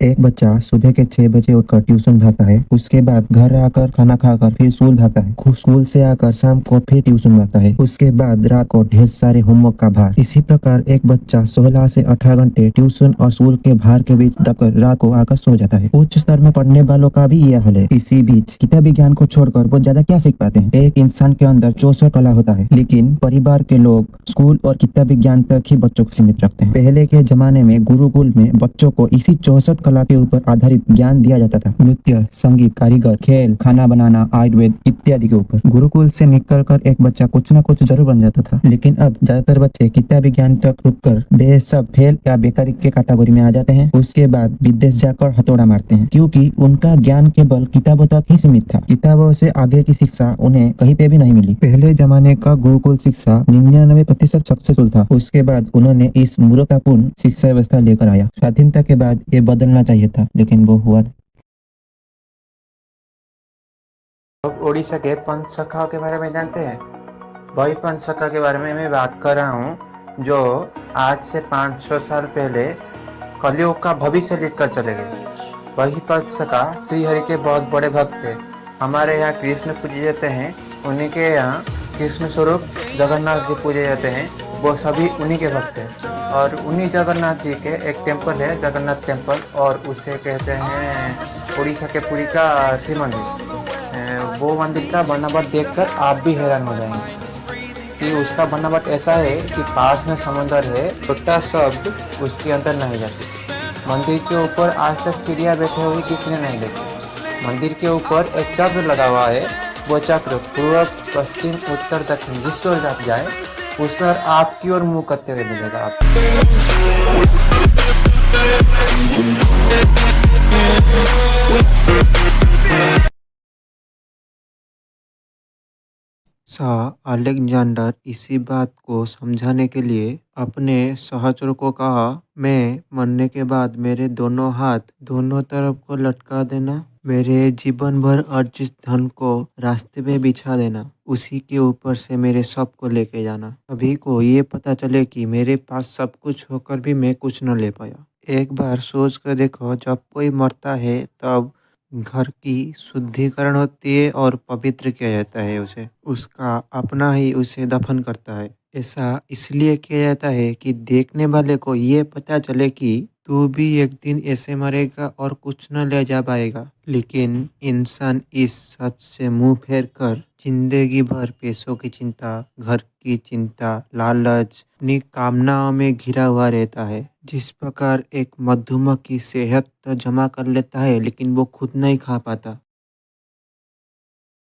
एक बच्चा सुबह के 6 बजे उठकर ट्यूशन भागता है। उसके बाद घर आकर खाना खाकर फिर स्कूल भागता है। स्कूल से आकर शाम को फिर ट्यूशन भागता है। उसके बाद रात को ढेर सारे होमवर्क का भार। इसी प्रकार एक बच्चा 16 से 18 घंटे ट्यूशन और स्कूल के भार के बीच दबकर रात को आकर सो जाता है। उच्च स्तर में पढ़ने वालों का भी यह हाल है। इसी बीच किताबी ज्ञान को छोड़कर वो ज्यादा क्या सीख पाते हैं। एक इंसान के अंदर 64 कला होता है, लेकिन परिवार के लोग स्कूल और किताबी ज्ञान तक ही बच्चों को सीमित रखते हैं। पहले के जमाने में गुरुकुल में बच्चों को इसी 64 कला के ऊपर आधारित ज्ञान दिया जाता था। नृत्य, संगीत, कारीगर, खेल, खाना बनाना, आयुर्वेद इत्यादि के ऊपर। गुरुकुल से निकलकर एक बच्चा कुछ न कुछ जरूर बन जाता था, लेकिन अब ज्यादातर बच्चे किताबी ज्ञान तक रुककर बेसब फेल या बेकारी के कैटेगरी में आ जाते हैं। उसके बाद विदेश जाकर हथौड़ा मारते हैं, क्योंकि उनका ज्ञान केवल किताबों तक ही सीमित था। किताबों से आगे की शिक्षा उन्हें कहीं पे भी नहीं मिली। पहले जमाने का गुरुकुल शिक्षा 99% सक्सेसफुल था। उसके बाद उन्होंने इस मूर्खतापूर्ण शिक्षा व्यवस्था लेकर आया। स्वाधीनता के बाद ये बदलना चाहिए था, लेकिन वो हुआ नहीं। लोग उड़ीसा के पंच सखाओं के बारे में जानते हैं। वही पंच सखा के बारे में मैं बात कर रहा हूँ जो आज से 500 साल पहले कलयुग का भविष्य लिखकर चले गए। वही पंच सखा श्री हरि के बहुत बड़े भक्त थे। हमारे यहाँ कृष्ण पूजे जाते हैं, उन्हीं के यहाँ कृष्ण स्वरूप जगन्नाथ जी पूजे जाते हैं। वो सभी उन्हीं के भक्त हैं और उन्हीं जगन्नाथ जी के एक टेम्पल है, जगन्नाथ टेम्पल, और उसे कहते हैं उड़ीसा के पुरी का श्री मंदिर। वो मंदिर का बनावट देखकर आप भी हैरान हो जाएंगे कि उसका बनावट ऐसा है कि पास में समंदर है, छोटा शब्द उसके अंदर नहीं जाती। मंदिर के ऊपर आज तक चिड़िया बैठे हुए किसी ने नहीं देखे। मंदिर के ऊपर एक चक्र लगा हुआ है। वो चक्र पूर्व, पश्चिम, उत्तर, दक्षिण जिस ओर आप जाए उस ओर आपकी ओर मुंह करते हुए मिलेगा आप। शाह अलेक्जेंडर इसी बात को समझाने के लिए अपने सहचरों को कहा, मैं मरने के बाद मेरे दोनों हाथ दोनों तरफ को लटका देना, मेरे जीवन भर अर्जित धन को रास्ते पे बिछा देना, उसी के ऊपर से मेरे सब को लेके जाना। सभी को ये पता चले कि मेरे पास सब कुछ होकर भी मैं कुछ न ले पाया। एक बार सोच कर देखो, जब कोई मरता है तब घर की शुद्धिकरण होती है और पवित्र किया जाता है उसे। उसका अपना ही उसे दफन करता है। ऐसा इसलिए किया जाता है कि देखने वाले को ये पता चले कि तू भी एक दिन ऐसे मरेगा और कुछ न ले जा पाएगा। लेकिन इंसान इस सच से मुंह फेर कर जिंदगी भर पैसों की चिंता, घर की चिंता, लालच, अपनी कामनाओं में घिरा हुआ रहता है। जिस प्रकार एक मधुमक्खी शहद तो जमा कर लेता है, लेकिन वो खुद नहीं खा पाता,